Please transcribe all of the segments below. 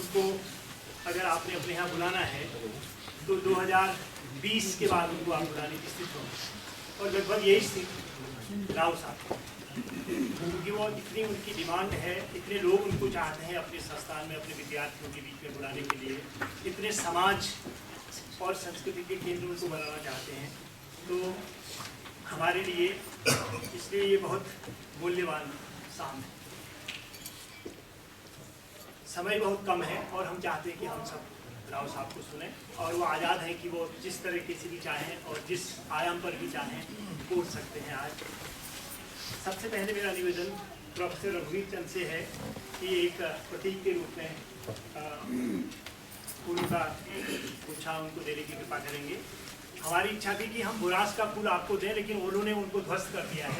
उनको अगर आपने अपने यहाँ बुलाना है तो 2020 के बाद उनको आप बुलाने की स्थिति हो। और लगभग यही स्थिति राव साहब, क्योंकि वो इतनी उनकी डिमांड है, इतने लोग उनको चाहते हैं अपने संस्थान में अपने विद्यार्थियों के बीच में बुलाने के लिए, इतने समाज और संस्कृति के केंद्र उनको बनाना चाहते हैं। तो हमारे लिए इसलिए ये बहुत मूल्यवान शाम है। समय बहुत कम है और हम चाहते हैं कि हम सब राव साहब को सुने, और वो आज़ाद हैं कि वो जिस तरीके से भी चाहें और जिस आयाम पर भी चाहें बोल सकते हैं। आज सबसे पहले मेरा निवेदन प्रोफेसर रघुवीर चंद से है कि एक प्रतीक के रूप में फूल का गुच्छा उनको देने की कृपा करेंगे। हमारी इच्छा थी कि हम बुरास का फूल आपको दें, लेकिन उन्होंने उनको ध्वस्त कर दिया है।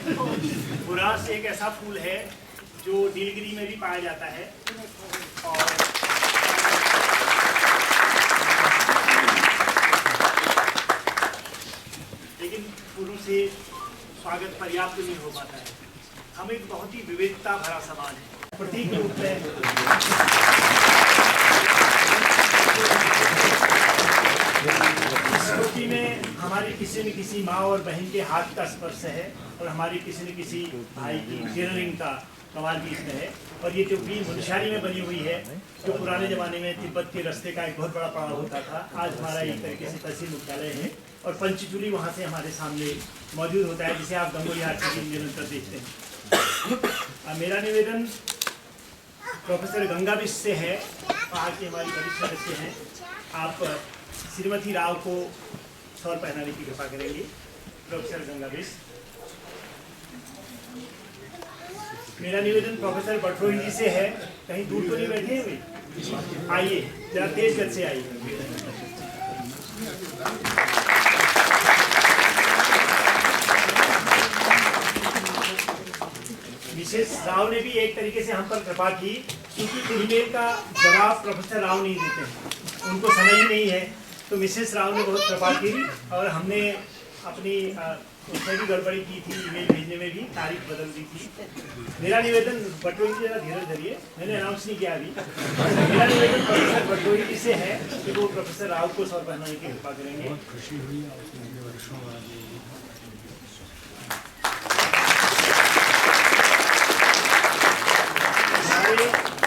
बुरास एक ऐसा फूल है जो नीलगिरी में भी पाया जाता है, और लेकिन फूलों से स्वागत पर्याप्त नहीं हो पाता है। हम एक बहुत ही विविधता भरा समाज है। प्रतीक के रूप में स्मृति में हमारी किसी न किसी माँ और बहन के हाथ का स्पर्श है, और हमारी किसी न किसी भाई की टेलरिंग का कमाल भी इसमें है। और ये जो भी मुनस्यारी में बनी हुई है, जो पुराने ज़माने में तिब्बत के रास्ते का एक बहुत बड़ा पड़ाव होता था, आज हमारा एक तरीके से तहसील मुख्यालय है, और पंचचूली वहाँ से हमारे सामने मौजूद होता है, जिसे आप गंगोली आर्ट की निरंतर देखते हैं। मेरा निवेदन प्रोफेसर गंगा बिश्त से है, वहाँ की हमारी वरिष्ठ सदस्य हैं। आप श्रीमती राव को शॉल पहनाने की कृपा करेंगे। प्रोफेसर गंगा बिश्त। मेरा निवेदन प्रोफेसर बटरोही जी से है, कहीं दूर तो नहीं बैठे हैं भाई? आइए जरा तेज गति से आइए। मिसेस राव ने भी एक तरीके से हम पर कृपा की, क्योंकि ईमेल का जवाब प्रोफेसर राव नहीं देते हैं, उनको समय ही नहीं है। तो मिसेस राव ने बहुत कृपा की, और हमने अपनी उसमें भी गड़बड़ी की थी, ईमेल भेजने में भी तारीख बदल दी थी। मेरा निवेदन बटोही जी, जरा धीरज धरिए, मैंने अनाउंस नहीं किया अभी। मेरा निवेदन प्रोफेसर बटोही जी से है कि वो प्रोफेसर राव को सौर पहनाने की कृपा करेंगे। खुशी हुई आपके वर्षों बाद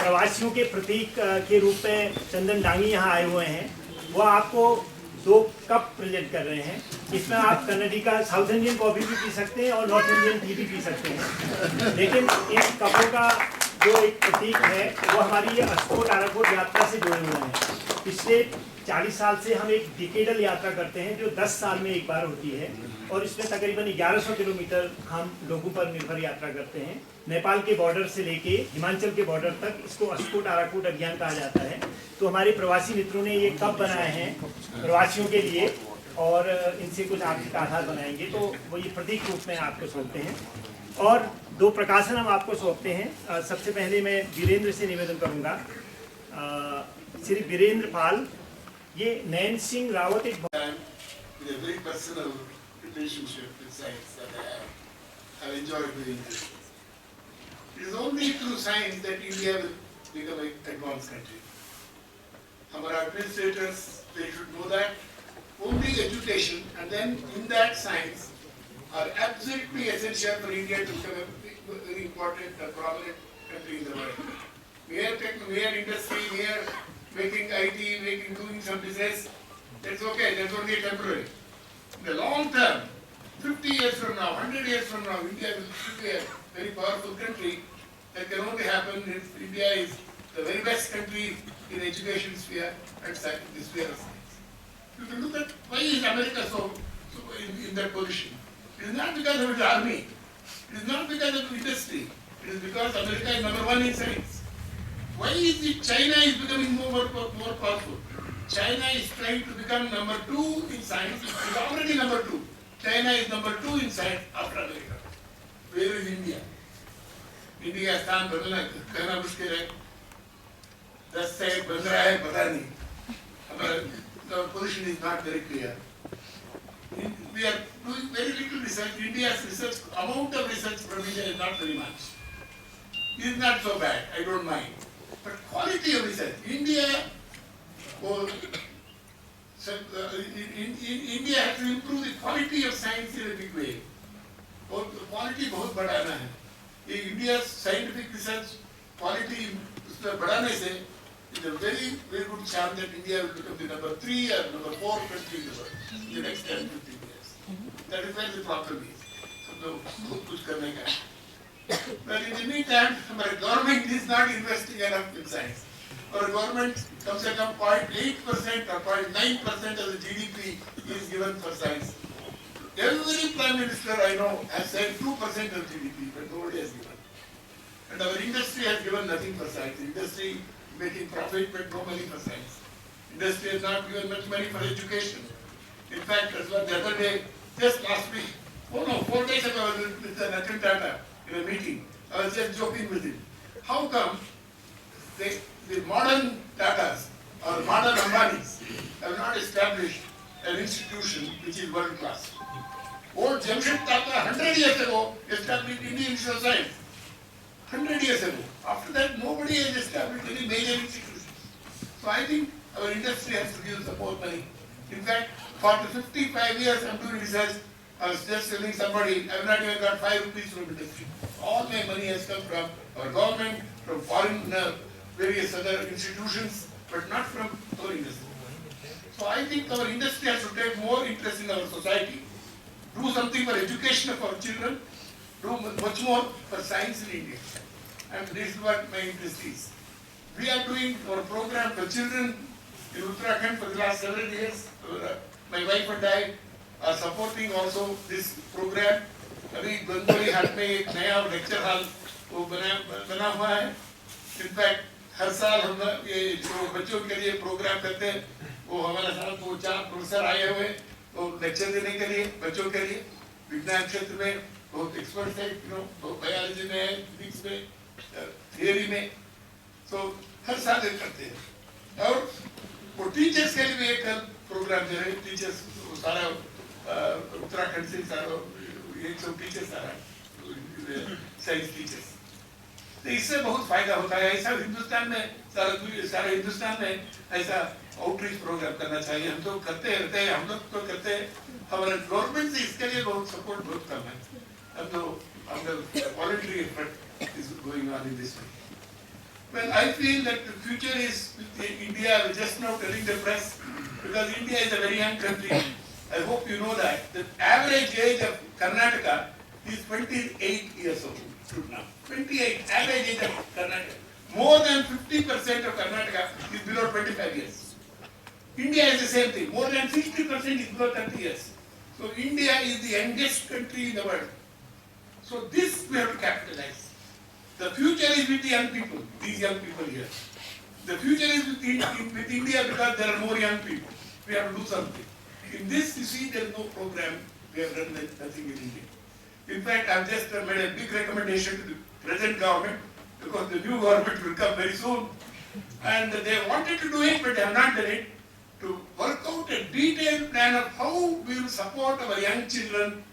प्रवासियों के प्रतीक के रूप में चंदन डांगी यहाँ आए हुए हैं। वो आपको 2 कप प्रेजेंट कर रहे हैं। इसमें आप कन्नडी का साउथ इंडियन कॉफी भी पी सकते हैं और नॉर्थ इंडियन टी भी पी सकते हैं, लेकिन इन कपों का जो एक प्रतीक है वो हमारी ये अस्कोट आराकोट यात्रा से जुड़े हुए हैं। पिछले 40 साल से हम एक डिकेडल यात्रा करते हैं, जो 10 साल में एक बार होती है, और इसमें तकरीबन 1100 किलोमीटर हम लोगों पर निर्भर यात्रा करते हैं। नेपाल के बॉर्डर से लेके हिमाचल के बॉर्डर तक इसको अस्कोट आराकोट अभियान कहा जाता है। तो हमारे प्रवासी मित्रों ने ये कप बनाए हैं प्रवासियों के लिए, और इनसे कुछ आर्थिक आधार बनाएंगे, तो वो ये प्रतीक रूप में आपको सौंपते हैं। और 2 प्रकाशन हम आपको सौंपते हैं। सबसे पहले मैं वीरेंद्र से निवेदन करूंगा, श्री वीरेंद्र पाल। ये नयन सिंह रावत एक very personal relationship with science that I enjoyed doing this. It is only through science that India will become an advanced country. Our administrators, they should know that only education and then in that science are absolutely essential for India to become a very important and prominent country in the world. Mere industry, mere making IT, doing some business, that's okay, that's only temporary. In the long term, 50 years from now, 100 years from now, India will be a very powerful country. That can only happen if India is the very best country in education sphere and the sphere of science. You can look at why is America so in that position. It is not because of its army. It is not because of industry. It is because America is number 1 in science. Why is it China is becoming more powerful? China is trying to become number 2 in science. It is already number 2. China is number 2 in science after America. Where is India? India का स्थान बदलना कहना मुश्किल है। 10 से बन रहा है पता नहीं। हमारा position is not very clear. We are doing very little research. India's research amount of research from India is not very much. It is not so bad. I don't mind. but quality of research. India has to improve the quality of science in a big way. और quality बहुत बढ़ाना है. ये India scientific research quality उसमें बढ़ाने से is a very good chance that India will become the number 3 or number 4 country in the world in the next 10-15 years. That is where the problem is. हम लोग बहुत कुछ करने का. But in the meantime, हमारे government is not investing enough in science. Our government कम से कम 0.8% or 0.9% of the GDP is given for science. Every prime minister I know has said 2% of GDP, but nobody has given. And our industry has given nothing for science. Industry making profit, but no money for science. Industry has not given much money for education. In fact, as well, the other day, just last week, 4 days ago, I was with Ratan Tata in a meeting. I was just joking with him. How come the modern Tatas or modern Ambanis have not established an institution which is world class? Old Jamshed Tata 100 years ago established Indian Institute of Science. 100 years ago. After that, nobody has established any major institutions. So I think our industry has to give some more money. In fact, for the 55 years I'm doing research, I was just telling somebody, I've not even got 5 rupees from industry. All my money has come from our government, from foreign various other institutions, but not from our industry. So I think our industry has to take more interest in our society, do something for education of our children, do much more for science in India. And this is what my interest is. We are doing our program for children in Uttarakhand for the last several years. My wife and I are supporting also this program. अभी बंदोली हाट में एक नया lecture hall वो बना हुआ है. In fact, हर साल हम ये जो बच्चों के लिए प्रोग्राम करते हैं, वो हमारे साथ 4 प्रोफेसर आए हुए वो लेक्चर देने के लिए बच्चों के लिए. विज्ञान क्षेत्र में बहुत एक्सपर्ट है, बायोलॉजी में है, फिजिक्स में, थियरी में. तो हर साल एक करते हैं. और वो टीचर्स के लिए भी एक प्रोग्राम दे रहे हैं. टीचर्स सारा उत्तराखंड से सारा 100 टीचर्स आ रहा है, साइंस टीचर्स. तो इससे बहुत फायदा होता है. ऐसा हिंदुस्तान में सारा हिंदुस्तान में ऐसा आउटरीच प्रोग्राम करना चाहिए. हम तो करते रहते हैं, हम लोग तो करते हैं. हमारे गवर्नमेंट से इसके लिए बहुत सपोर्ट बहुत कम है. हम तो voluntary effort is going on in this way. Well, I feel that the future is with India. We're just now telling the press because India is a very young country. I hope you know that the average age of Karnataka is 28 years old now. 28 average age of Karnataka. More than 50% of Karnataka is below 25 years. India is the same thing. More than 60% is below 30 years. So India is the youngest country in the world. So this we have to capitalize. The future is with the young people, these young people here. The future is with India because there are more young people. We have to do something. In this, you see, there is no program. We have done nothing in India. In fact, I have just made a big recommendation to the present government because the new government will come very soon. And they wanted to do it, but they have not done it. To work out a detailed plan of how we will support our young children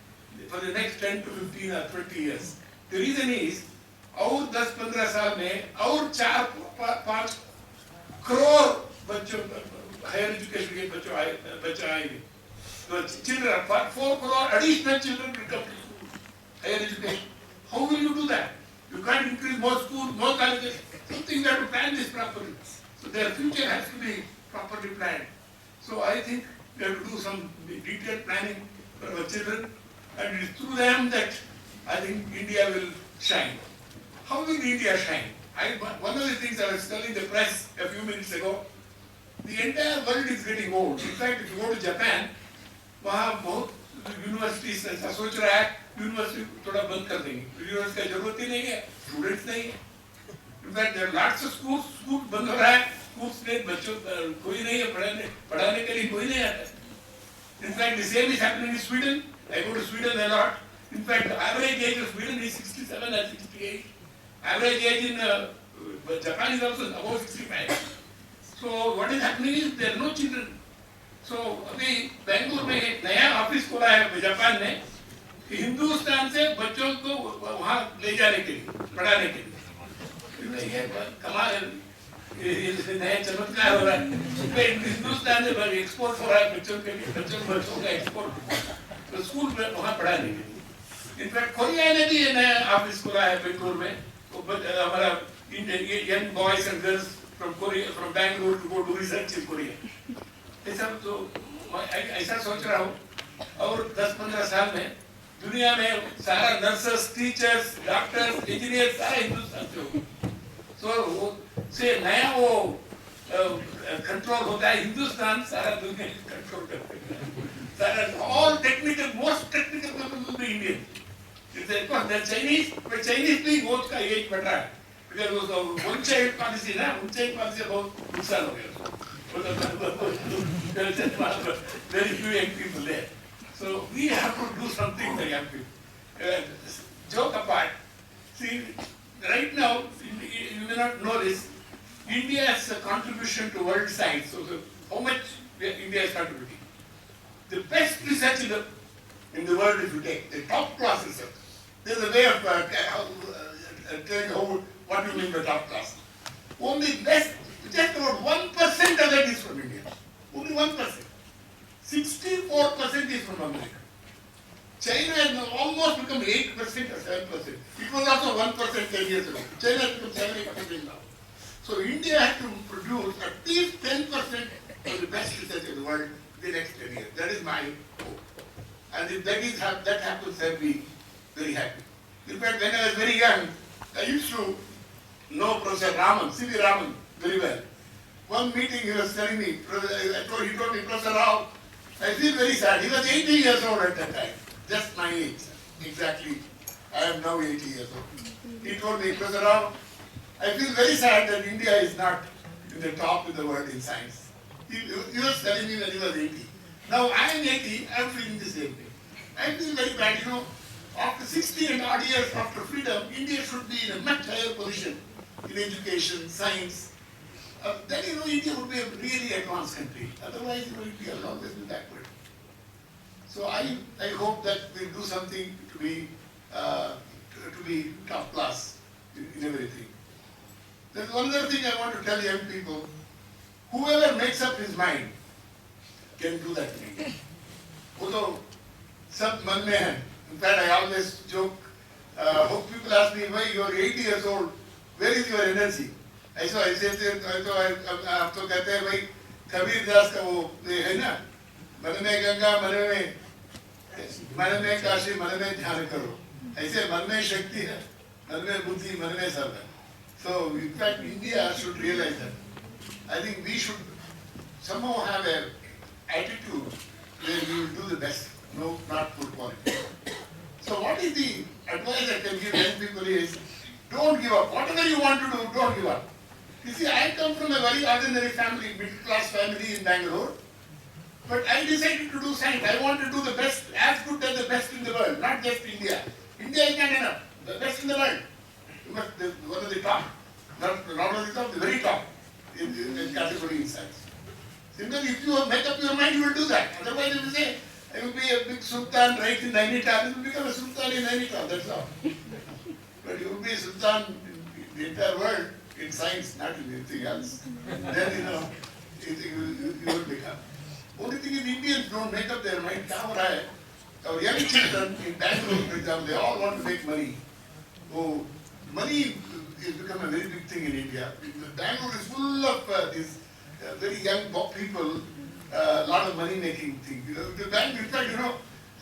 for the next 10 to 15 or 20 years. The reason is, और 10-15 साल में और 4-5 करोड़ बच्चों higher education के बच्चे आएंगे. So children, 4 crore additional children will come to higher education. How will you do that? You can't increase more schools, more colleges. Something you have to plan this properly. So their future has to be properly planned. So I think we have to do some detailed planning for our children, and it is through them that I think India will shine. How will India shine? One of the things I was telling the press a few minutes ago, the entire world is getting old. In fact, if you go to Japan, वहाँ बहुत universities ऐसा सोच रहा है university थोड़ा बंद कर देंगे. यूनिवर्सिटी का जरूरत ही नहीं है, स्टूडेंट्स नहीं है. In fact, there are lots of schools, school बंद हो रहा है, schools में बच्चों कोई नहीं है, पढ़ाने के लिए कोई नहीं आता. In fact, the same is happening in Sweden. I go to Sweden a lot. In fact, the average age of Sweden is 67 or 68. Average age in Japan is also above 65. So what is happening is there are no children. So अभी बेंगलुरु में एक नया office खोला है Japan ने कि हिंदुस्तान से बच्चों को वहाँ ले जाने के लिए, पढ़ाने के लिए. ये कमाल है. ये नया चमत्कार हो रहा है। हिंदुस्तान में एक्सपोर्ट हो रहा है बच्चों के लिए, बच्चों का एक्सपोर्ट तो स्कूल में वहाँ पढ़ाने के लिए। इनफैक्ट कोरिया ने भी ये नया ऑफिस खोला है बेंगलुरु में। तो हमारा young boys and girls from Korea, from Bangalore to go to research in Korea. ऐसा तो ऐसा सोच रहा हूँ। और 10-15 साल में दुनिया में सारा नर्सेस, टीचर्स, डॉक्टर्स, इंजीनियर सारा हिंदुस्तान से होगा। सो वो से नया वो कंट्रोल होता है। हिंदुस्तान सारा दुनिया कंट्रोल करता है। सारा all technical, most technical people will be Indian. Chinese, but Chinese भी वोट का एज बढ़ रहा है। बिकॉज वो वन चाइल्ड पॉलिसी ना, वन चाइल्ड पॉलिसी बहुत नुकसान हो गया। Very few young people there. So we have to do something for young people. Joke apart, see, right now, you may not know this, India's contribution to world science, so how much India is contributing. The best research in the world, if you take, the top class research. There's a way of telling what you mean by top class. Only best, just about 1% of that is from India. Only 1%. 64% is from America. China has almost become 8% or 7%. It was also 1% 10 years ago. China has become 7-8% now. So India has to produce at least 10% of the best research in the world in the next 10 years. That is my hope. And if that happens, I'll be very happy. In fact, when I was very young, I used to know Professor Raman, C.V. Raman, very well. One meeting he was telling me, he told me, Professor Rao, I feel very sad. He was 80 years old at that time, just my age, exactly. I am now 80 years old. He told me, Professor Rao, I feel very sad that India is not in the top in the world in science. He was telling me when he was 80. Now I am 80, I am feeling the same thing. I feel very bad, after 60 and odd years after freedom, India should be in a much higher position in education, science. Then India would be a really advanced country. Otherwise, India will always be backward. So I hope that we'll do something to be top class in everything. There's one other thing I want to tell young people. Whoever makes up his mind can do that thing. Although सब मन में है. In fact, I always joke. Hope people ask me, why you are 80 years old? Where is your energy? ऐसा आप तो कहते हैं भाई कबीर दास का वो है ना, मन में गंगा मन में काशी मन में ध्यान करो. ऐसे मन में शक्ति है, मन में बुद्धि, मन में सब है. So in fact, India should realize that. I think we should somehow have an attitude where we will do the best, not for quality. So what is the advice I can give young people is, don't give up. Whatever you want to do, don't give up. You see, I come from a very ordinary family, middle class family in Bangalore. But I decided to do science. I want to do the best, as good as the best in the world, not just India. India is not enough. The best in the world. You must be one of the top. Not only top, the very top in category in science. Simply, if you make up your mind, you will do that. Otherwise, if you say, I will be a big sultan right in Nainital, you will become a sultan in Nainital, that's all. But you will be a sultan in the entire world in science, not in anything else. Then, you will become. Only thing is, Indians don't make up their mind. Our young children in Bangalore, for example, they all want to make money. Oh, money has become a very big thing in India. Bangalore is full of these very young people, a lot of money-making things. The bank, in fact,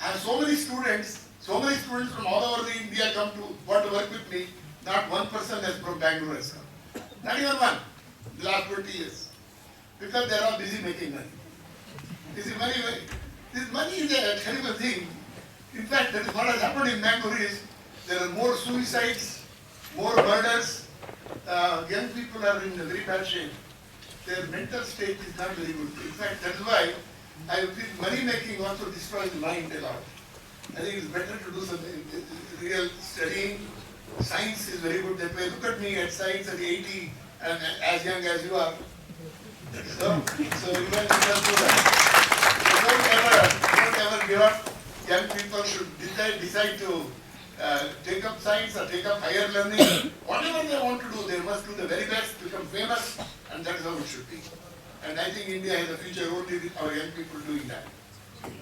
I have so many students from all over India come to want to work with me. Not one person has from Bangalore has come. Not even one. The last 20 years, because they are all busy making money. This money is a terrible thing. In fact, that is what has happened in Bangalore is there are more suicides, more murders. Young people are in a very bad shape. Their mental state is not very good. In fact, that's why I think money making also destroys the mind a lot. I think it's better to do some real studying. Science is very good that way. Look at me at science at 80 and as young as you are. So you can do that. So don't ever give up. Young people should decide to take up science or take up higher learning, whatever they want to do, they must do the very best, become famous, and that is how it should be. And I think India has a future only with our young people doing that.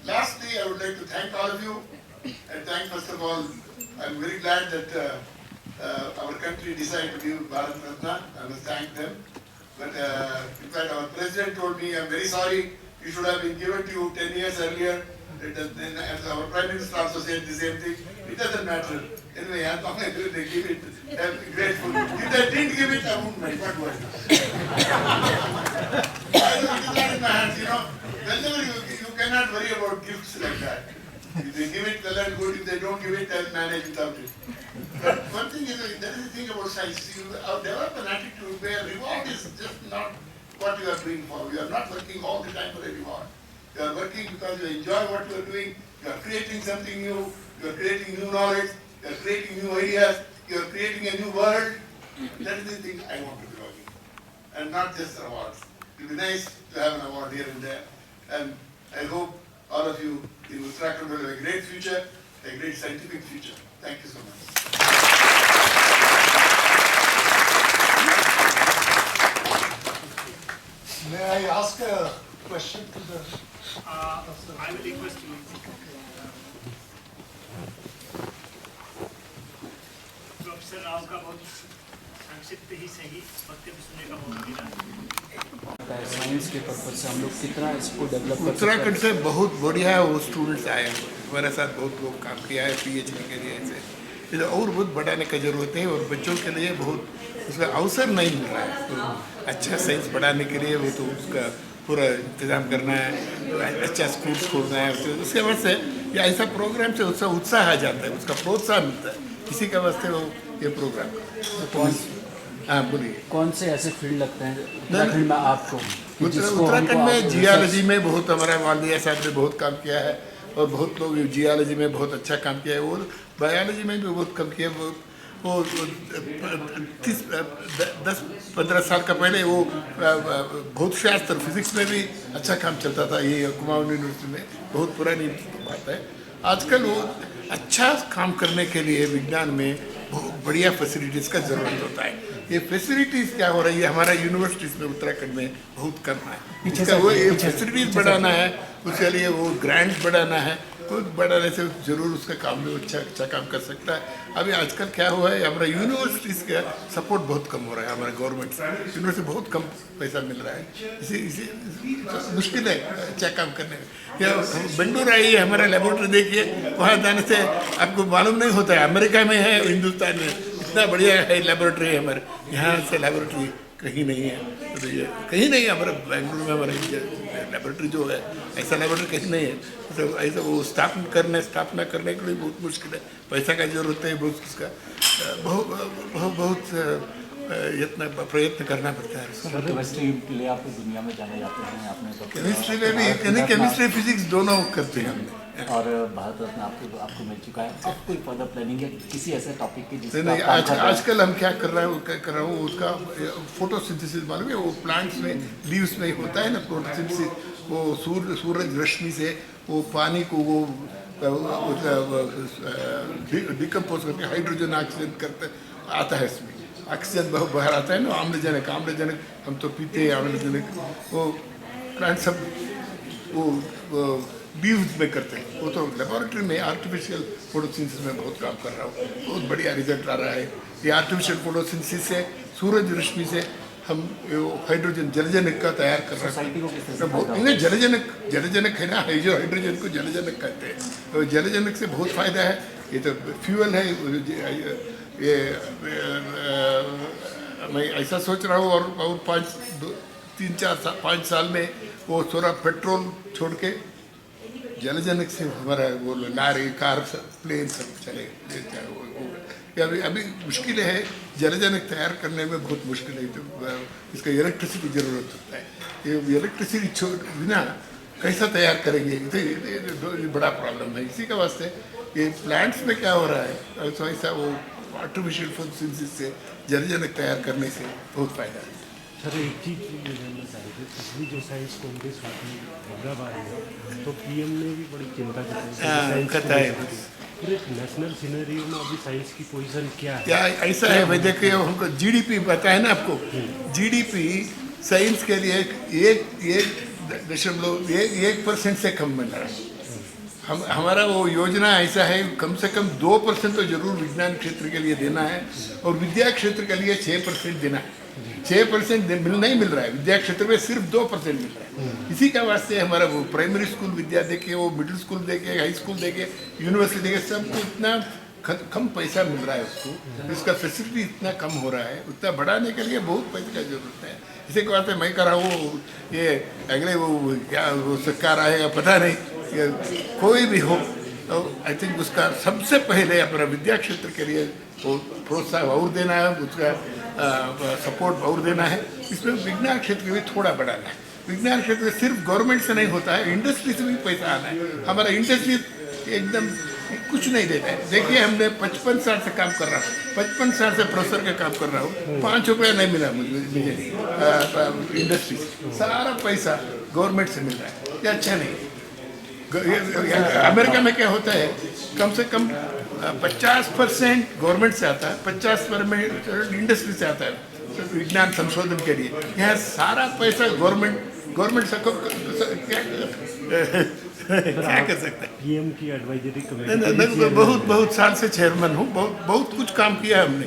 Lastly, I would like to thank all of you, and thank first of all, I'm very glad that our country decided to give Bharat Ratna. I must thank them. But in fact, our president told me, I'm very sorry, it should have been given to you 10 years earlier. Then as our prime minister also said the same thing. It doesn't matter. Anyway, as long as they give it, I'm grateful. If they didn't give it, I wouldn't mind. What was it? It is not in my hands, you know. Whenever you cannot worry about gifts like that. If they give it, well and good. If they don't give it, I'll manage without it. But one thing is, there is a thing about science. You develop an attitude where reward is just not what you are doing for. You are not working all the time for a reward. You are working because you enjoy what you are doing. You are creating something new. You are creating new knowledge. You are creating new ideas. You are creating a new world. That is the thing I want to be working. And not just awards. It will be nice to have an award here and there. And I hope all of you in Uttarakhand will have a great future, a great scientific future. Thank you so much. May I ask a question to the... I will request you. Professor Rao का बहुत संक्षिप्त ही सही वक्तव्य सुनने का मौका मिला। Science के पर्पज से हम लोग कितना इसको डेवलप कर सकते उत्तराखंड से बहुत बढ़िया वो स्टूडेंट्स आए हैं हमारे साथ बहुत लोग काम किया है PhD के लिए ऐसे इसे और बहुत बढ़ाने की ज़रूरत है और बच्चों के लिए बहुत उसका अवसर नहीं मिल रहा है तो अच्छा साइंस पढ़ाने के लिए वो तो उसका पूरा इंतज़ाम करना है अच्छा स्कूल खोलना है उसके वजह से या ऐसा प्रोग्राम से उसका उत्साह आ जाता है उसका प्रोत्साहन मिलता है इसी का वास्ते वो ये प्रोग्राम हाँ बोलिए कौन से ऐसे फील्ड लगते हैं उत्तराखंड में आपको उत्तराखंड में जियोलॉजी में बहुत हमारा मालवीय साहब ने बहुत काम किया है और बहुत लोग जियोलॉजी में बहुत अच्छा काम किया है और बायोलॉजी में भी बहुत काम किया है वो 10-15 साल का पहले वो भौत शास्त्र फिजिक्स में भी अच्छा काम चलता था ये कुमाऊं यूनिवर्सिटी में बहुत पुरानी बात है आजकल वो अच्छा काम करने के लिए विज्ञान में बहुत बढ़िया फैसिलिटीज़ का ज़रूरत होता है ये फैसिलिटीज़ क्या हो रही है हमारा यूनिवर्सिटीज़ में उत्तराखंड में बहुत कम है इसका वो ये फैसिलिटीज़ बढ़ाना है उसके लिए वो ग्रांट्स बढ़ाना है बहुत बढ़ाने से जरूर उसका काम में अच्छा काम कर सकता है अभी आजकल क्या हुआ है हमारा यूनिवर्सिटीज़ का सपोर्ट बहुत कम हो रहा है हमारा गवर्नमेंट से यूनिवर्सिटी बहुत कम पैसा मिल रहा है इसी मुश्किल है अच्छा काम करने में या बेंगलुरु आई है हमारा लेबोरेटरी देखिए वहाँ जाने से आपको मालूम नहीं होता है अमेरिका में है हिंदुस्तान में इतना बढ़िया है लेबोरेटरी है हमारे यहाँ से लेबोरेटरी कहीं नहीं है तो ये कहीं नहीं है हमारे बेंगलुरु में हमारे लेबोरेटरी जो है ऐसा लेबोरेटरी कहीं नहीं है तो ऐसा वो स्थापना करने के लिए बहुत मुश्किल है पैसा का जरूरत है बहुत उसका बहुत प्रयत्न करना पड़ता है केमिस्ट्री के लिए आप दुनिया में जाने जाते हैं आपने केमिस्ट्री में भी केमिस्ट्री फिजिक्स दोनों करते हैं हमने और भारत रत्न आपको मिल चुका है अब कोई फर्दर प्लानिंग है किसी ऐसे टॉपिक की जिसका नहीं आजकल हम क्या कर रहा हूँ उसका फोटोसिंथेसिस मालूम है वो प्लांट्स में लीव्स में होता है ना फोटोसिंथेसिस वो सूरज रश्मि से वो पानी को वो डिकम्पोज करके हाइड्रोजन ऑक्सीजन करते आता है इसमें ऑक्सीजन बाहर आता है ना आम्लजनक हम तो पीते हैं आम्लजनक वो प्लांट सब वो बीव्स में करते हैं वो तो लेबोरेटरी में आर्टिफिशियल फोटोसिंथेसिस में बहुत काम कर रहा हूँ बहुत बढ़िया रिजल्ट आ रहा है ये आर्टिफिशियल फोटोसिंथेसिस से सूरज रश्मि से हम हाइड्रोजन जलजनक का तैयार कर रहे हैं इन्हें जलजनक है ना जो हाइड्रोजन को जलजनक कहते हैं तो जलजनक से बहुत फायदा है ये तो फ्यूल है ये मैं ऐसा सोच रहा हूँ और 5 साल में वो थोड़ा पेट्रोल छोड़ के जलजनक से हमारा वो लारी कार प्लेन सब चले अभी मुश्किल है जलजनक तैयार करने में बहुत मुश्किल है तो इसका इलेक्ट्रिसिटी ज़रूरत होता है ये इलेक्ट्रिसिटी बिना कैसा तैयार करेंगे तो ये बड़ा प्रॉब्लम है इसी का वास्ते ये प्लांट्स में क्या हो रहा है तो ऐसा वो आर्टिफिशियल फोटोसिंथेसिस से जलजनक तैयार करने से बहुत फायदा है सर एक चीज़ जानना चाह रहे थे पिछली जो साइंस कांग्रेस हुई थी हैदराबाद में तो PM ने भी बड़ी चिंता करता है पूरे नेशनल सिनेरियो में अभी साइंस की पोजीशन क्या है? क्या ऐसा है भाई, देखिए हमको जीडीपी पता है ना आपको, जीडीपी साइंस के लिए एक 1% से कम मिल रहा है। हमारा वो योजना ऐसा है कम से कम 2% तो जरूर विज्ञान क्षेत्र के लिए देना है और विद्या क्षेत्र के लिए 6% देना है। 6% नहीं मिल रहा है विद्या क्षेत्र में, सिर्फ 2% मिल रहा है। इसी का वास्ते हमारा वो प्राइमरी स्कूल विद्या देके, वो मिडिल स्कूल देके, हाई स्कूल देके, यूनिवर्सिटी देके, सबको इतना कम पैसा मिल रहा है उसको, इसका फैसिलिटी इतना कम हो रहा है, उतना बढ़ाने के लिए बहुत पैसे की जरूरत है। इसी के वास्ते मैं कह रहा हूँ ये अगले वो क्या वो सरकार आएगा पता नहीं, कोई भी हो तो आई थिंक उसका सबसे पहले अपना विद्या क्षेत्र के लिए वो प्रोत्साहन और देना है, उसका सपोर्ट और देना है। इसमें विज्ञान क्षेत्र भी थोड़ा बढ़ाना है। विज्ञान क्षेत्र सिर्फ गवर्नमेंट से नहीं होता है, इंडस्ट्री से भी पैसा आना है। हमारा इंडस्ट्री एकदम कुछ नहीं देता है। देखिए हमने 55 साल से काम कर रहा हूँ, 55 साल से प्रोफेसर का काम कर रहा हूँ, 5 रुपया नहीं मिला मुझे इंडस्ट्री से, सारा पैसा गवर्नमेंट से मिल रहा है। ये अच्छा नहीं। अमेरिका में क्या होता है, कम से कम 50% गवर्नमेंट से आता है, 50% इंडस्ट्री से आता है विज्ञान संशोधन के लिए। यहाँ सारा पैसा गवर्नमेंट से क्या कर सकते हैं। पीएम की एडवाइजरी कमेटी बहुत साल से चेयरमैन हूँ, बहुत कुछ काम किया है हमने,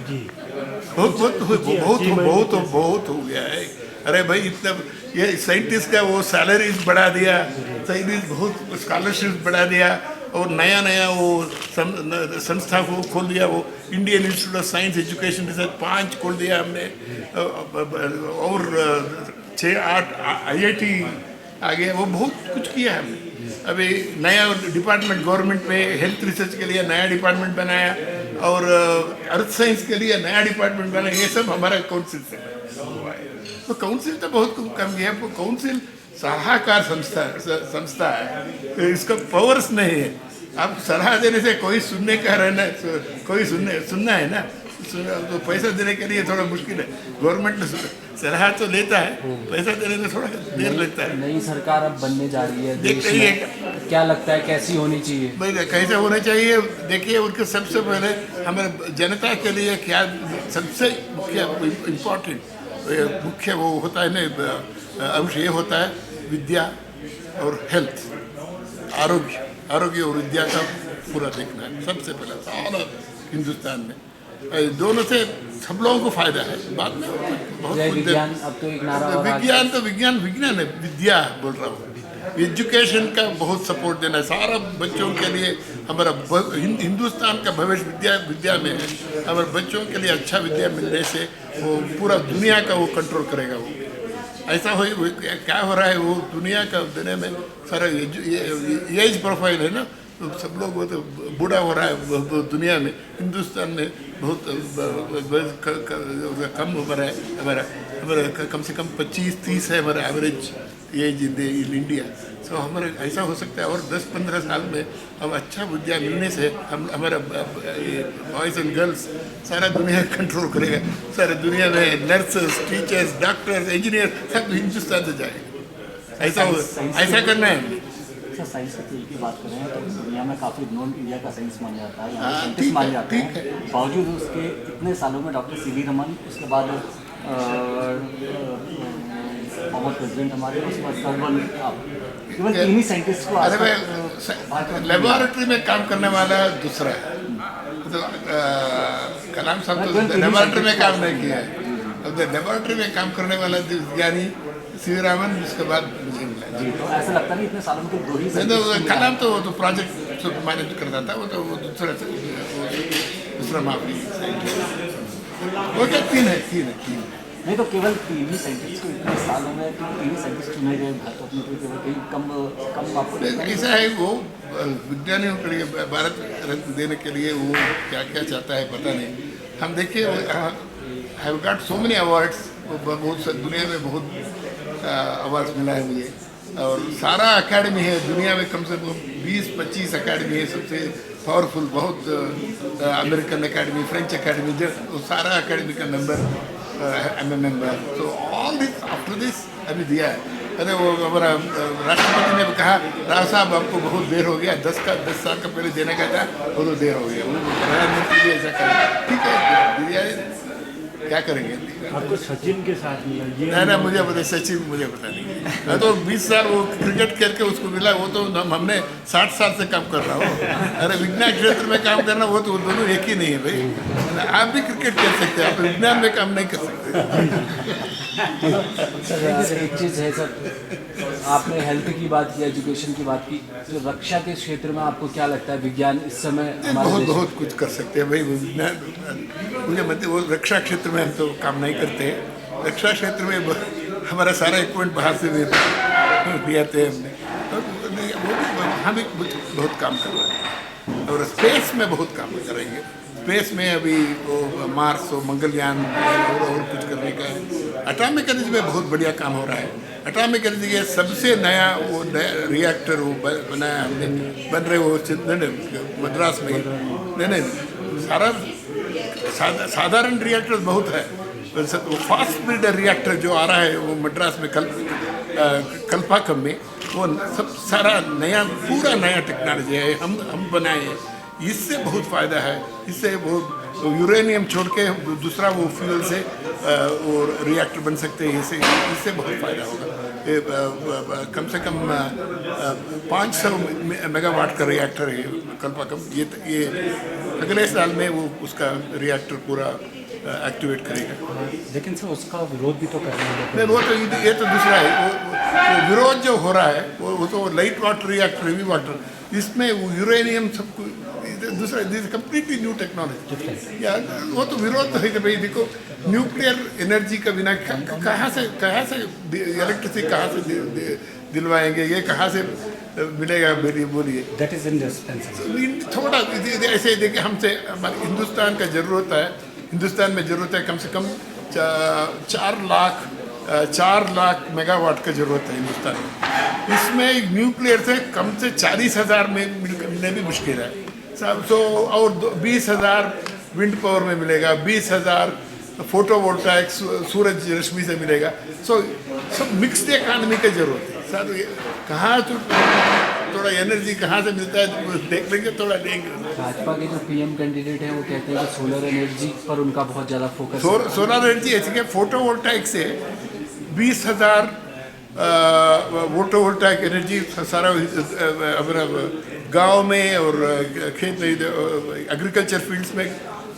बहुत हो गया है। अरे भाई इतना ये साइंटिस्ट का वो सैलरीज बढ़ा दिया, साइंटिस्ट बहुत स्कॉलरशिप बढ़ा दिया और नया वो संस्था को खोल दिया, वो Indian institute of science education research 5 खोल दिया हमने और 6-8 IIT आ गया, वो बहुत कुछ किया है हमने। अभी नया डिपार्टमेंट गवर्नमेंट में हेल्थ रिसर्च के लिए नया डिपार्टमेंट बनाया और अर्थ साइंस के लिए नया डिपार्टमेंट बनाया, ये सब हमारा काउंसिल से हुआ है। तो काउंसिल तो बहुत कम किया, काउंसिल सलाहकार संस्था है, इसका पावर्स नहीं है। आप सलाह देने से कोई सुनने का रहना, कोई सुनना है ना, तो पैसा देने के लिए थोड़ा मुश्किल है। गवर्नमेंट सलाह तो लेता है, पैसा देने में थोड़ा देर लगता है। नई सरकार अब बनने जा रही है देख देश रही में, क्या लगता है कैसी होनी चाहिए? भाई कैसे होना चाहिए, देखिए उनके सबसे पहले हमारे जनता के लिए क्या सबसे मुख्य वो होता है ना, अंश ये होता है विद्या और हेल्थ, आरोग्य और विद्या का पूरा देखना है सबसे पहले सारा हिंदुस्तान में। दोनों से सब लोगों को फायदा है। बाद में बहुत कुछ विज्ञान, अब तो एक नारा और विज्ञान है, विद्या बोल रहा हूँ। एजुकेशन का बहुत सपोर्ट देना है सारा बच्चों के लिए। हमारा हिंदुस्तान का भविष्य विद्या में है। हमारे बच्चों के लिए अच्छा विद्या मिलने से वो पूरा दुनिया का वो कंट्रोल करेगा। वो ऐसा हो क्या हो रहा है, वो दुनिया का देने में सारा एज प्रोफाइल है ना, तो सब लोग वो तो बूढ़ा हो रहा है दुनिया में। हिंदुस्तान में बहुत कम उम्र है हमारा कम से कम 25-30 है हमारा एवरेज एज इन इंडिया। तो हमारा ऐसा हो सकता है और 10-15 साल में हम अच्छा विद्या मिलने से हम हमारा बॉयज़ एंड गर्ल्स सारा दुनिया कंट्रोल करेगा। सारा दुनिया में नर्सेस, टीचर्स, डॉक्टर्स, इंजीनियर सब हिंदुस्तान से जाएगा। ऐसा करना है। साइंस के फील्ड की बात करें तो दुनिया में काफ़ी नॉन इंडिया का साइंस माना जाता है, यहाँ साइंटिस्ट माने जाते हैं। बावजूद उसके इतने सालों में डॉक्टर CV रमन, उसके बाद फॉर्मर प्रेसिडेंट हमारे, उसके बाद सर्वन, केवल 3 ही साइंटिस्ट को। अरे भाई लेबोरेटरी में काम करने वाला दूसरा है, तो कलाम साहब तो लेबोरेटरी में काम नहीं किया है। अब लेबोरेटरी में काम करने वाला विज्ञानी CV रमन, उसके बाद मुझे मिला। जी, तो ऐसा लगता नहीं इतने सालों में तो 2 ही कलाम तो प्रोजेक्ट मैनेज करता था, वो तो वो दूसरा मामले वो क्या 3 है। नहीं तो केवल 3 ही साइंटिस्ट को इतने सालों में 3 ही साइंटिस्ट चुने गए भारत अपने को, केवल कहीं कम आपको ऐसा है। वो विज्ञानियों के लिए भारत रत्न देने के लिए वो क्या क्या चाहता है पता नहीं। हम देखिए have got so many awards, बहुत दुनिया में बहुत अवार्ड्स मिला है मुझे। और सारा एकेडमी है दुनिया में, कम से कम 20-25 एकेडमी है सबसे पावरफुल, बहुत अमेरिकन एकेडमी, फ्रेंच एकेडमी, जो सारा एकेडमी का मेंबर, मेंबर। तो ऑल दिस आफ्टर दिस अभी दिया है। अरे वो हमारा राष्ट्रपति ने भी कहा राव साहब आपको बहुत देर हो गया, 10 साल का पहले देने का था, वो तो देर हो गया। वो प्रधानमंत्री भी ऐसा करे, ठीक है दिया, क्या करेंगे। आपको सचिन के साथ मिला ये ना मुझे पता, सचिन मुझे पता नहीं। मैं तो 20 साल वो क्रिकेट खेल के उसको मिला, वो तो हमने 60 साल से काम कर रहा हूँ। अरे विज्ञान क्षेत्र में काम करना वो तो दोनों एक ही नहीं है भाई। आप भी क्रिकेट खेल सकते हैं, आप विज्ञान में काम नहीं कर सकते। सर एक चीज़ है सर, आपने हेल्थ की बात की, एजुकेशन की बात की, तो रक्षा के क्षेत्र में आपको क्या लगता है विज्ञान इस समय हमारे बहुत देश बहुत कुछ कर सकते हैं भाई विज्ञान। मुझे मतलब वो रक्षा क्षेत्र में हम तो काम नहीं करते हैं। रक्षा क्षेत्र में हमारा सारा इक्विपमेंट बाहर से भी आते हैं हमने, और वो भी वहाँ भी बहुत काम कर रहे हैं। और स्पेस में बहुत काम करेंगे। स्पेस में अभी वो मार्स और मंगलयान और कुछ करने का है। एटॉमिक एनर्जी में बहुत बढ़िया काम हो रहा है। एटॉमिक एनर्जी के सबसे नया वो रिएक्टर वो बनाया हमने, बन रहे वो मद्रास में। नहीं साधारण रिएक्टर बहुत है, वो फास्ट ब्रीडर रिएक्टर जो आ रहा है वो मद्रास में कल्पाकम में, वो सब सारा नया पूरा नया टेक्नोलॉजी है, हम बनाए हैं। इससे बहुत फ़ायदा है। इससे वो यूरेनियम छोड़ के दूसरा वो फ्यूल से वो रिएक्टर बन सकते हैं। इससे बहुत फ़ायदा होगा। कम से कम 500 मेगावाट का रिएक्टर है कल्पाकम। ये अगले साल में वो उसका रिएक्टर पूरा एक्टिवेट करेगा। लेकिन सर उसका विरोध भी तो करना है। नहीं वो तो ये तो दूसरा है। वो विरोध जो हो रहा है वो तो light water reactor, heavy water, इसमें वो यूरेनियम सब कुछ दूसरा, दिस कम्प्लीटली न्यू टेक्नोलॉजी। या वो तो विरोध तो है कि भाई देखो न्यूक्लियर एनर्जी का बिना कहाँ से इलेक्ट्रिसिटी कहाँ से दिलवाएंगे, ये कहाँ से मिलेगा बोलिए। That is indispensable. थोड़ा ऐसे देखिए, हमसे हमारे हिंदुस्तान का ज़रूरत है, हिंदुस्तान में ज़रूरत है कम से कम 4 लाख मेगावाट का ज़रूरत है हिंदुस्तान में। इसमें न्यूक्लियर से कम से 40,000 में मिलने भी मुश्किल है। तो और 20,000 विंड पावर में मिलेगा, 20,000 फोटोवोल्टाइक सूरज रश्मि से मिलेगा। सब मिक्स्ड इकॉनमी की जरूरत है सर। कहाँ थोड़ा एनर्जी कहाँ से मिलता है देख लेंगे, थोड़ा लेंगे। भाजपा के जो पीएम कैंडिडेट हैं वो कहते हैं कि सोलर एनर्जी पर उनका बहुत ज़्यादा फोकस है। सोलर एनर्जी ऐसी कि फोटोवोल्टाइक से 20,000 फोटोवोल्टाइक एनर्जी सारा हमारा गांव में और खेत में एग्रीकल्चर फील्ड्स में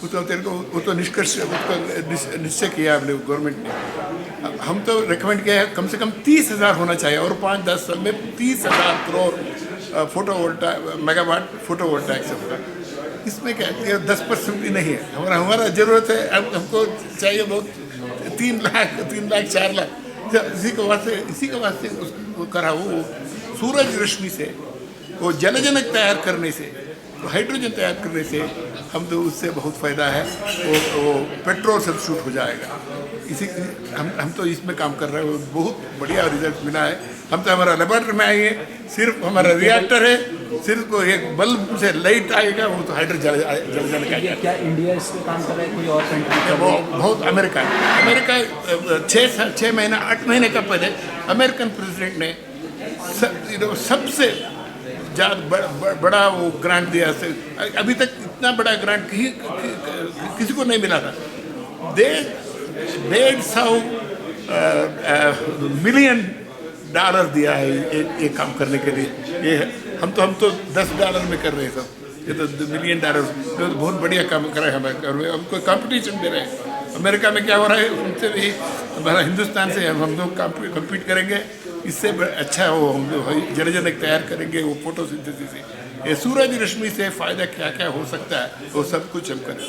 वो तो निष्कर्ष निश्चय किया हमने गवर्नमेंट ने। हम तो रेकमेंड किया है कम से कम 30,000 होना चाहिए और 5-10 साल में 30,000 करोड़ मेगावाट फोटोवोल्टाइक से होगा। इसमें क्या 10% भी नहीं है। हमारा ज़रूरत है, हमको चाहिए बहुत 3 लाख 4 लाख। इसी के वास्ते उसको करा वो सूरज रश्मि से, वो जलजनक तैयार करने से, तो हाइड्रोजन तैयार करने से हम तो उससे बहुत फ़ायदा है। वो पेट्रोल सब्स्टिट्यूट हो जाएगा। हम तो इसमें काम कर रहे हैं, बहुत बढ़िया रिजल्ट मिला है। हम तो हमारा लेबोरेटरी में आएंगे, सिर्फ हमारा रिएक्टर है, सिर्फ वो एक बल्ब से लाइट आएगा, वो तो हाइड्रोजन जलजनक आएगा। क्या इंडिया इस पर काम कर रहा है, कोई और कंट्री? वो बहुत अमेरिका 6 महीना 8 महीने का पहले अमेरिकन प्रेसिडेंट ने सबसे बड़ा वो ग्रांट दिया। अभी तक इतना बड़ा ग्रांट किसी को नहीं मिला था। $150 मिलियन दिया है ये काम करने के लिए। ये हम तो $10 में कर रहे हैं सब, ये तो $1 मिलियन तो बहुत बढ़िया काम कर रहे हैं। हमको कंपटीशन दे रहे हैं। अमेरिका में क्या हो रहा है, उनसे भी हमारा हिंदुस्तान से हम लोग कम्पीट करेंगे। इससे अच्छा हो, हम लोग जलजनक तैयार करेंगे वो फोटोसिंथेसिस से। ये सूरज रश्मि से फ़ायदा क्या क्या हो सकता है वो सब कुछ हम करें,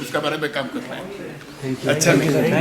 उसका बारे में काम करना है। अच्छा नहीं।